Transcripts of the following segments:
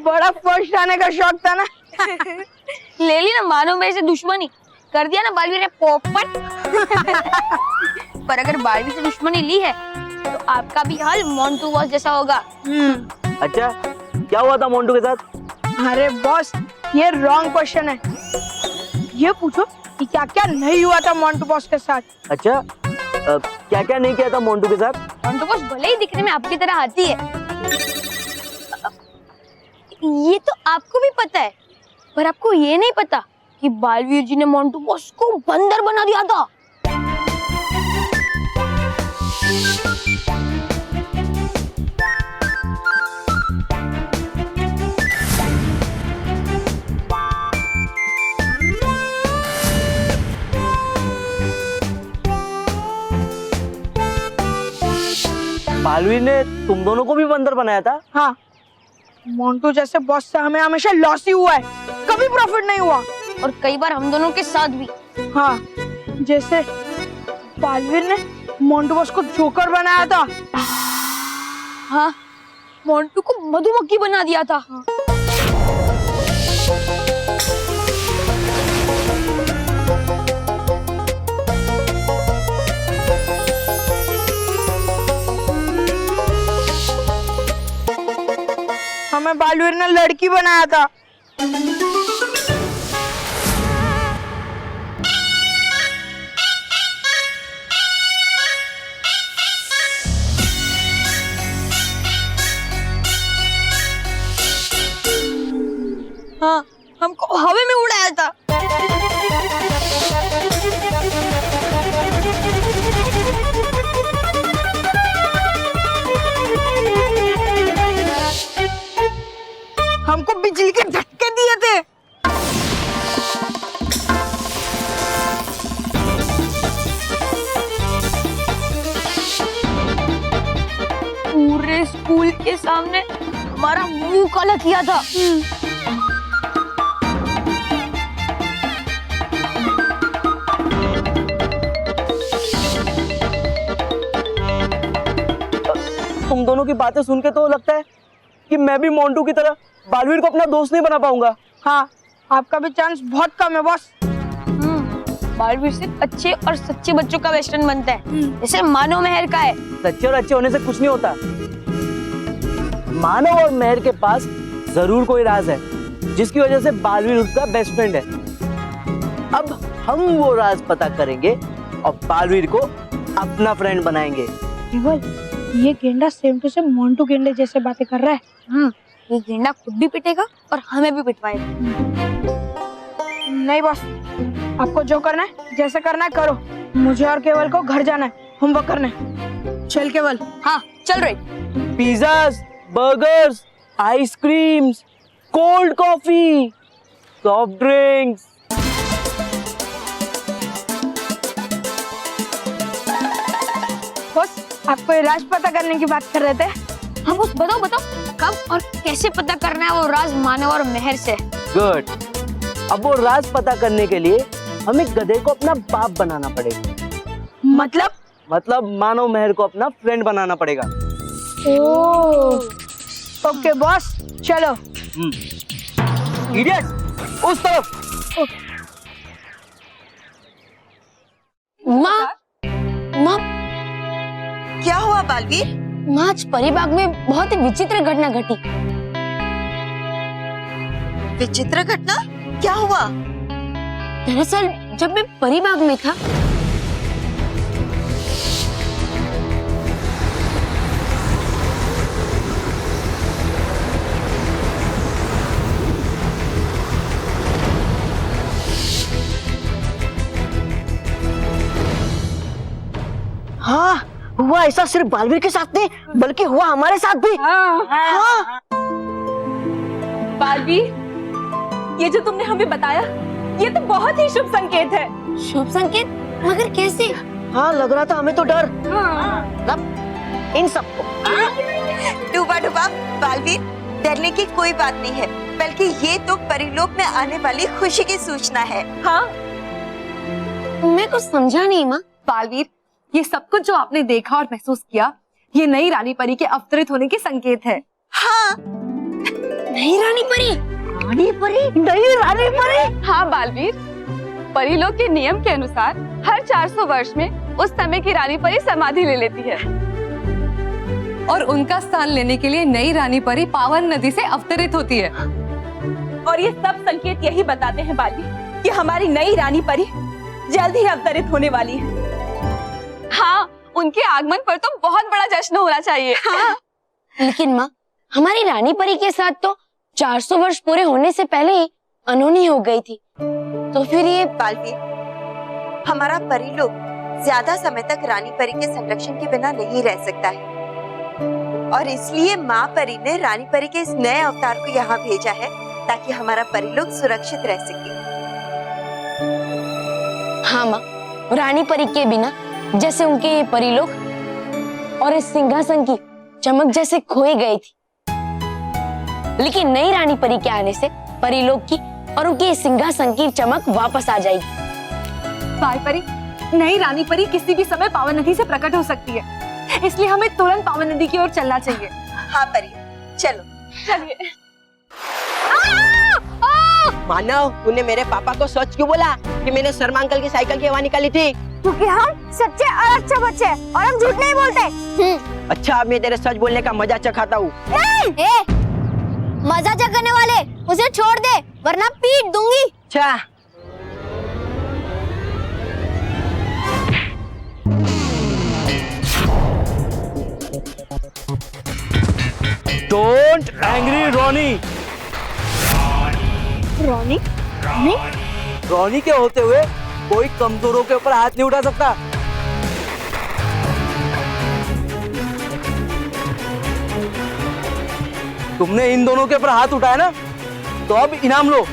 बड़ा फर्स्ट आने का शौक था ना। ले ली ना मानो मेरे से दुश्मनी, कर दिया ना बालवीर ने पोपट। पर अगर बालवीर से दुश्मनी ली है तो आपका भी हाल मोंटू बॉस जैसा होगा। अच्छा, क्या हुआ था मोंटू के साथ? अरे बॉस, ये रॉन्ग क्वेश्चन है। ये पूछो कि क्या क्या नहीं हुआ था मोंटू बॉस के साथ। अच्छा, क्या क्या नहीं किया था मोंटू के साथ? मोंटू बॉस भले ही दिखने में आपकी तरह हाथी है, ये तो आपको भी पता है, पर आपको ये नहीं पता कि बालवीर जी ने मोंटू बॉस को बंदर बना दिया था। बालवीर ने तुम दोनों को भी बंदर बनाया था? हाँ, मोंटू जैसे बॉस से हमें हमेशा लॉस ही हुआ है, कभी प्रॉफिट नहीं हुआ। और कई बार हम दोनों के साथ भी। हाँ, जैसे बालवीर ने मोंटू बॉस को जोकर बनाया था। हाँ, मोंटू को मधुमक्खी बना दिया था। हमें बालवीर ने लड़की बनाया था। हाँ, हमको हवा में उड़ाया था। हमको बिजली के झटके दिए थे। पूरे स्कूल के सामने हमारा मुंह काला किया था। तुम दोनों की बातें सुन के तो लगता है कि मैं भी मोंटू की तरह बालवीर को अपना दोस्त नहीं बना पाऊंगा। हाँ, आपका भी चांस बहुत कम है बॉस। बालवीर सिर्फ अच्छे और सच्चे बच्चों का वेस्टर्न बनता है, जैसे मानव मेहर का है। सच्चे और अच्छे होने से कुछ नहीं होता। मानव और मेहर के पास जरूर कोई राज है, जिसकी वजह से बालवीर उसका बेस्ट फ्रेंड है। अब हम वो राज पता करेंगे और बालवीर को अपना फ्रेंड बनाएंगे। केवल ये गेंडा सेम टू सेम मोंटू गेंडे जैसे बातें कर रहा है। ये गेंडा खुद भी पिटेगा और हमें भी पिटवाएगा। नहीं बॉस, आपको जो करना है, जैसे करना है करो। मुझे और केवल को घर जाना है, होमवर्क करना है। चल केवल। हाँ, चल रही। Pizzas, burgers, ice creams, cold coffee, soft drinks. Boss, आपको ये राज पता करने की बात कर रहे थे। हाँ बॉस, बताओ बताओ, कब और कैसे पता करना है वो राज मानव और मेहर से? गुड। अब वो राज पता करने के लिए हमें गधे को अपना बाप बनाना पड़ेगा। मतलब मानव मेहर को अपना फ्रेंड बनाना पड़ेगा। ओके बॉस, चलो। इडियट, उस तरफ। माँ, क्या हुआ बालवीर? माँ, आज परीबाग में बहुत ही विचित्र घटना घटी। विचित्र घटना? क्या हुआ? दरअसल जब मैं परीबाग में था, हाँ, हुआ ऐसा सिर्फ बालवीर के साथ नहीं, बल्कि हुआ हमारे साथ भी। बालवीर, ये जो तुमने हमें बताया ये तो बहुत ही शुभ संकेत है। शुभ संकेत? मगर कैसे? हाँ लग रहा था हमें तो डर। मतलब इन सबको। डूबा डूबा बालवीर, डरने की कोई बात नहीं है, बल्कि ये तो परिलोक में आने वाली खुशी की सूचना है। हाँ मैं कुछ समझा नहीं माँ। बालवीर, ये सब कुछ जो आपने देखा और महसूस किया, ये नई रानी परी के अवतरित होने के संकेत है। हाँ, नहीं रानी परी? रानी परी? नहीं रानी परी? हाँ बालवीर, परिलोक के नियम के अनुसार हर 400 वर्ष में उस समय की रानी परी समाधि ले लेती है और उनका स्थान लेने के लिए नई रानी परी पावन नदी से अवतरित होती है। और ये सब संकेत यही बताते हैं बालवीर कि हमारी नई रानी परी जल्द ही अवतरित होने वाली है। हाँ, उनके आगमन पर तो बहुत बड़ा जश्न होना चाहिए। हाँ। लेकिन माँ, हमारी रानी परी के साथ तो 400 वर्ष पूरे होने से पहले ही अनहोनी हो गई थी, तो फिर ये बालवीर, हमारा परिलोक ज्यादा समय तक रानी परी के संरक्षण के बिना नहीं रह सकता है, और इसलिए माँ परी ने रानी परी के इस नए अवतार को यहाँ भेजा है ताकि हमारा परिलोक सुरक्षित रह सके। हाँ माँ, रानी परी के बिना जैसे उनके ये परिलोक और इस सिंहासन की चमक जैसे खोई गई थी, लेकिन नई रानी परी के आने से परिलोक की और उनके सिंहासन की चमक वापस आ जाएगी। बाल परी, नई रानी परी किसी भी समय पावन नदी से प्रकट हो सकती है, इसलिए हमें तुरंत पावन नदी की ओर चलना चाहिए। हाँ परी, चलो। चलिए। मानव, तूने मेरे पापा को सच क्यों बोला कि मैंने शर्मा अंकल की साइकिल की हवा निकाली थी? क्योंकि हम सच्चे और अच्छे बच्चे हैं और हम झूठ नहीं बोलते। अच्छा, अब मैं तेरे सच बोलने का मजा चखाता हूँ। मजा चखने वाले उसे छोड़ दे, वरना पीट दूंगी। अच्छा, don't angry Ronnie. Ronnie? Ronnie के होते हुए कोई कमजोरों के ऊपर हाथ नहीं उठा सकता। तुमने इन दोनों के ऊपर हाथ उठाया ना, तो अब इनाम लो।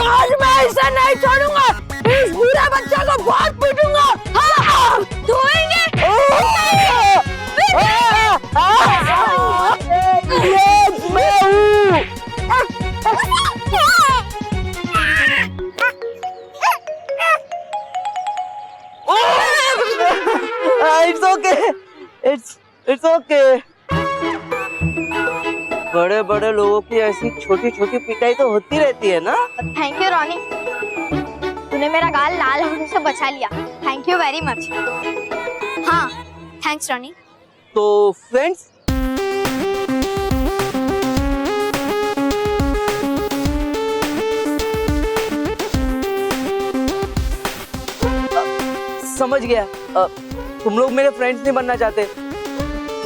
आज मैं ऐसा नहीं छोड़ूंगा, इस बुरा बच्चा को बहुत पीटूंगा। हाँ, धोएंगे। It's okay, it's okay. बड़े बड़े लोगों की ऐसी छोटी छोटी पिटाई तो होती रहती है ना। थैंक यू रॉनी, तूने मेरा गाल लाल होने से बचा लिया। Thank you very much. हाँ, थैंक्स रॉनी। तो फ्रेंड्स, समझ गया, तुम लोग मेरे फ्रेंड्स नहीं बनना चाहते।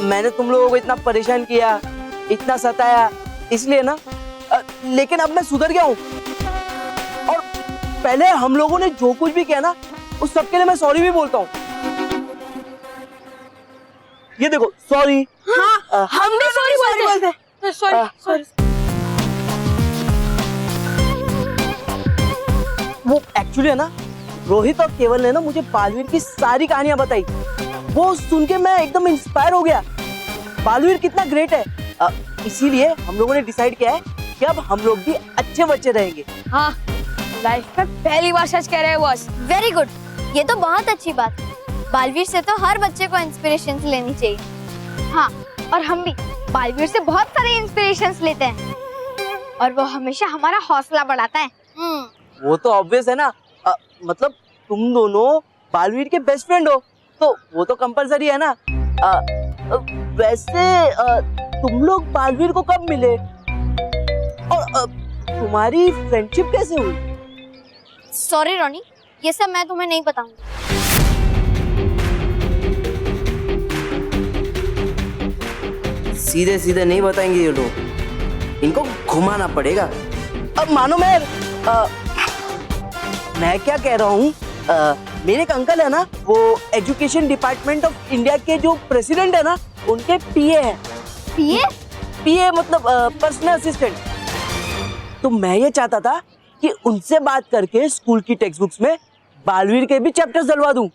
मैंने तुम लोगों को इतना परेशान किया, इतना सताया, इसलिए ना। लेकिन अब मैं सुधर गया हूँ, और पहले हम लोगों ने जो कुछ भी किया ना, उस सब के लिए मैं सॉरी भी बोलता हूँ। ये देखो, सॉरी। हाँ, हम भी सॉरी बोलते हैं। सॉरी। वो एक्चुअली है ना, रोहित और केवल ने ना मुझे बालवीर की सारी कहानियां बताई। वो सुन के मैं एकदम इंस्पायर हो गया। बालवीर कितना ग्रेट है। इसीलिए हम लोगों ने डिसाइड किया है कि अब हम लोग भी अच्छे बच्चे रहेंगे। हाँ, लाइफ में पहली बार सच कह रहे हैं बॉस। वेरी गुड, ये तो बहुत अच्छी बात है। बालवीर से तो हर बच्चे को इंस्पिरेशन लेनी चाहिए। हाँ, और हम भी बालवीर से बहुत सारे इंस्पिरेशन लेते हैं, और वो हमेशा हमारा हौसला बढ़ाता है। वो तो ऑब्वियस है ना। मतलब तुम दोनों बालवीर के बेस्ट फ्रेंड हो, तो वो तो कंपलसरी है ना। वैसे तुम लोग बालवीर को कब मिले और तुम्हारी फ्रेंडशिप कैसे हुई? सॉरी रोनी, ये सब मैं तुम्हें नहीं बताऊंगी। सीधे सीधे नहीं बताएंगे ये लोग, इनको घुमाना पड़ेगा। अब मानो मैं क्या कह रहा हूँ, मेरे एक अंकल है ना, वो एजुकेशन डिपार्टमेंट ऑफ इंडिया के जो प्रेसिडेंट है ना, उनके पीए हैं। पीए मतलब पर्सनल असिस्टेंट। तो मैं ये चाहता था कि उनसे बात करके स्कूल की टेक्स्ट बुक्स में बालवीर के भी चैप्टर्स डलवा दूं।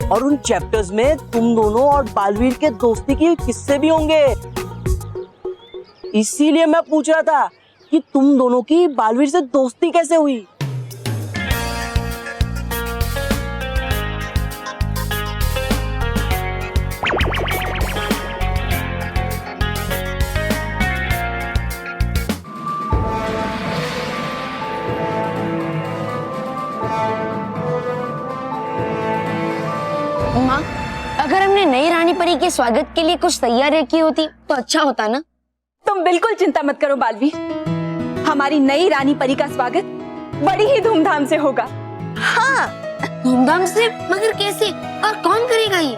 और उन चैप्टर्स में तुम दोनों और बालवीर के दोस्ती के किस्से भी होंगे। इसीलिए मैं पूछ रहा था कि तुम दोनों की बालवीर से दोस्ती कैसे हुई? माँ, अगर हमने नई रानी परी के स्वागत के लिए कुछ तैयारी की होती तो अच्छा होता ना। तुम बिल्कुल चिंता मत करो बालवीर, हमारी नई रानी परी का स्वागत बड़ी ही धूमधाम से होगा। हाँ धूमधाम से? मगर कैसे और कौन करेगा ये?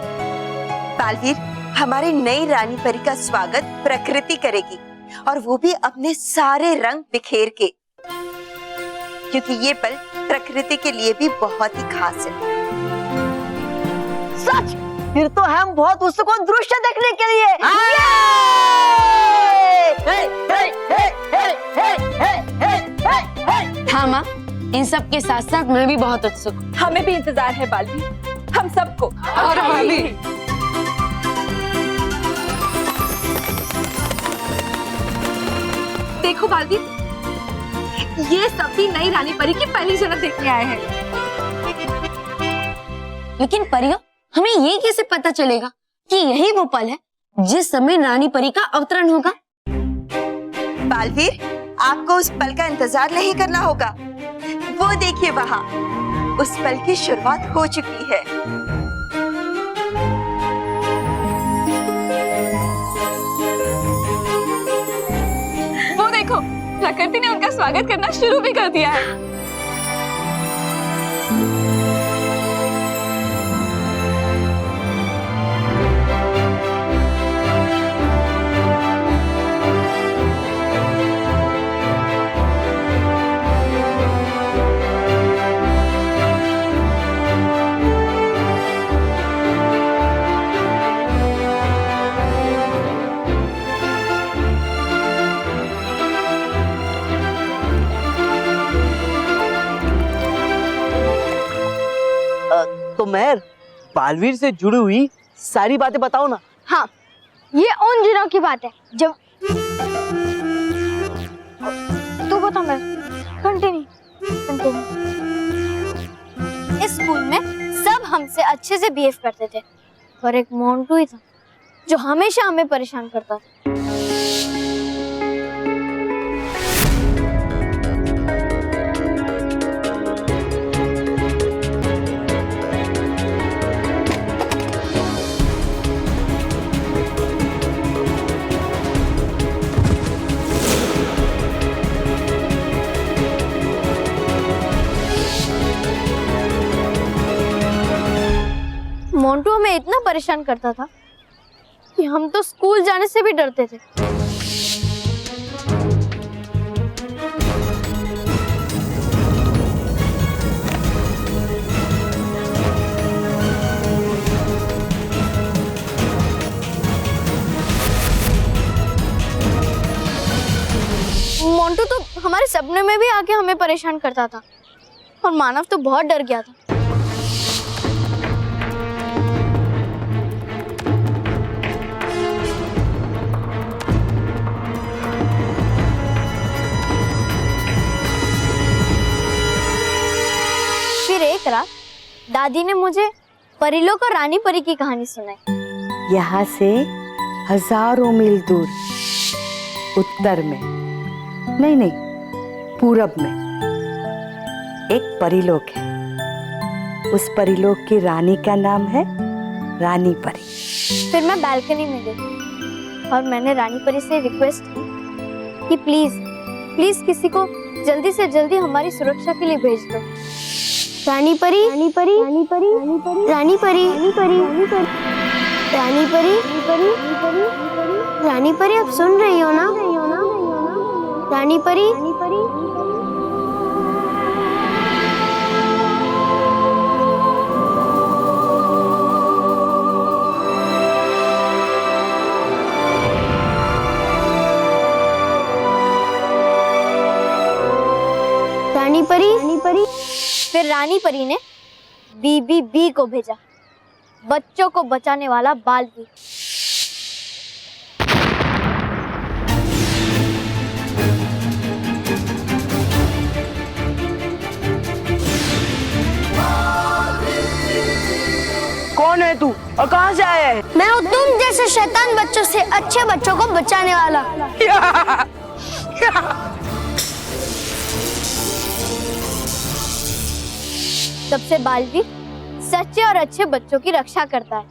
बालवीर, हमारी नई रानी परी का स्वागत प्रकृति करेगी, और वो भी अपने सारे रंग बिखेर के, क्योंकि ये पल प्रकृति के लिए भी बहुत ही खास है। सच? फिर तो हम बहुत उत्सुक हैं दृश्य देखने के लिए। हाँ माँ, इन सब के साथ साथ मैं भी बहुत उत्सुक हूँ। हमें भी इंतजार है बालवीर, हम सबको। और हमें। देखो बालवीर, ये सभी नई रानी परी की पहली झलक देखने आए हैं। लेकिन परियों, हमें ये कैसे पता चलेगा कि यही वो पल है जिस समय रानी परी का अवतरण होगा? बालवीर, आपको उस पल का इंतजार नहीं करना होगा। वो देखिए वहाँ, उस पल की शुरुआत हो चुकी है। वो देखो, प्रकृति ने उनका स्वागत करना शुरू भी कर दिया है। तो मैं बालवीर से जुड़ी हुई सारी बातें बताओ ना। हाँ, ये उन दिनों की बात है जब तू बता। मैं कंटिन्यू। इस स्कूल में सब हमसे अच्छे से बिहेव करते थे, और एक मोंटू ही था जो हमेशा हमें परेशान करता था। मोंटू हमें इतना परेशान करता था कि हम तो स्कूल जाने से भी डरते थे। मोंटू तो हमारे सपने में भी आके हमें परेशान करता था, और मानव तो बहुत डर गया था। फिर एक रात दादी ने मुझे परिलोक और रानी परी की कहानी सुनाई। यहाँ से हजारों मील दूर उत्तर में, नहीं पूरब में एक परिलोक है। उस परीलोक की रानी का नाम है रानी परी। फिर मैं बालकनी में गई और मैंने रानी परी से रिक्वेस्ट की कि प्लीज प्लीज किसी को जल्दी से जल्दी हमारी सुरक्षा के लिए भेज दो। रानी परी, रानी परी, रानी परी, रानी परी, रानी परी, रानी परी, रानी परी, आप सुन रही हो ना? रानी परी, रानी परी। रानी परी, रानी परी। फिर रानी परी ने BBB को भेजा, बच्चों को बचाने वाला बालवीर। कौन है तू और कहाँ से आया है? मैं हूँ तुम जैसे शैतान बच्चों से अच्छे बच्चों को बचाने वाला। तब से बालवीर सच्चे और अच्छे बच्चों की रक्षा करता है।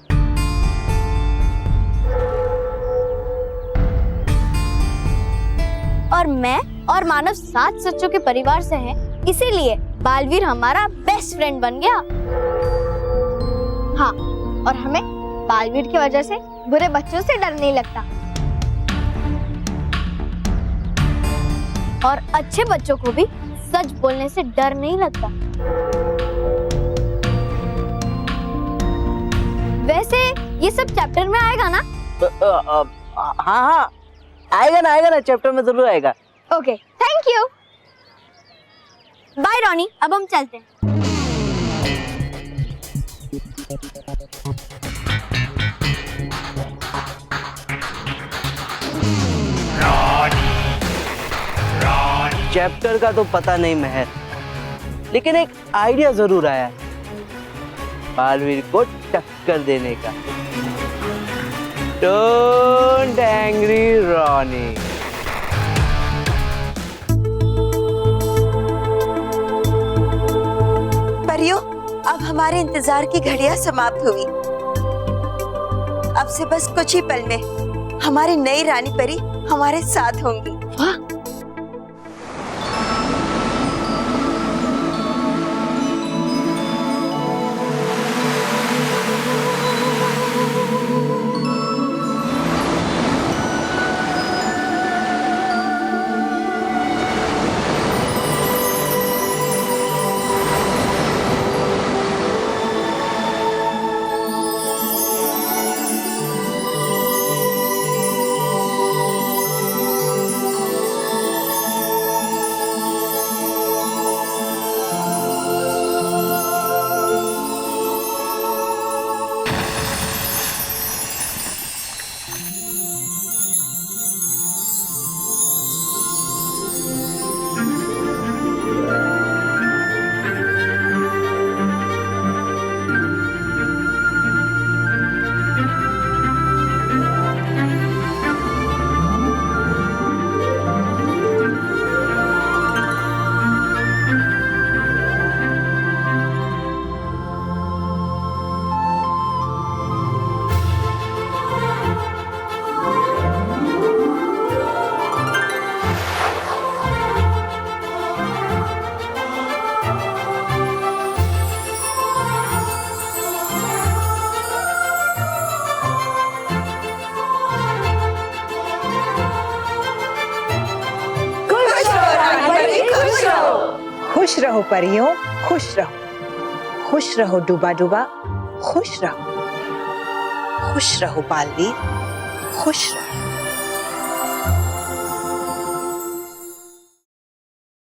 और मैं और मानव 7 सच्चों के परिवार से हैं, इसीलिए बालवीर हमारा बेस्ट फ्रेंड बन गया। हाँ, और हमें बालवीर की वजह से बुरे बच्चों से डर नहीं लगता और अच्छे बच्चों को भी सच बोलने से डर नहीं लगता। वैसे ये सब चैप्टर में आएगा ना? हाँ, आएगा ना, चैप्टर में जरूर आएगा। Okay, thank you. Bye Ronnie, अब हम चलते हैं। चैप्टर का तो पता नहीं महर, लेकिन एक आइडिया जरूर आया बालवीर को टक्कर देने का। Don't angry Ronnie. परियों, अब हमारे इंतजार की घड़ियां समाप्त हुई। अब से बस कुछ ही पल में हमारी नई रानी परी हमारे साथ होंगी। वाह, खुश रहो परियों, खुश रहो, खुश रहो डूबा डूबा, खुश रहो, खुश रहो बालवीर, खुश रहो।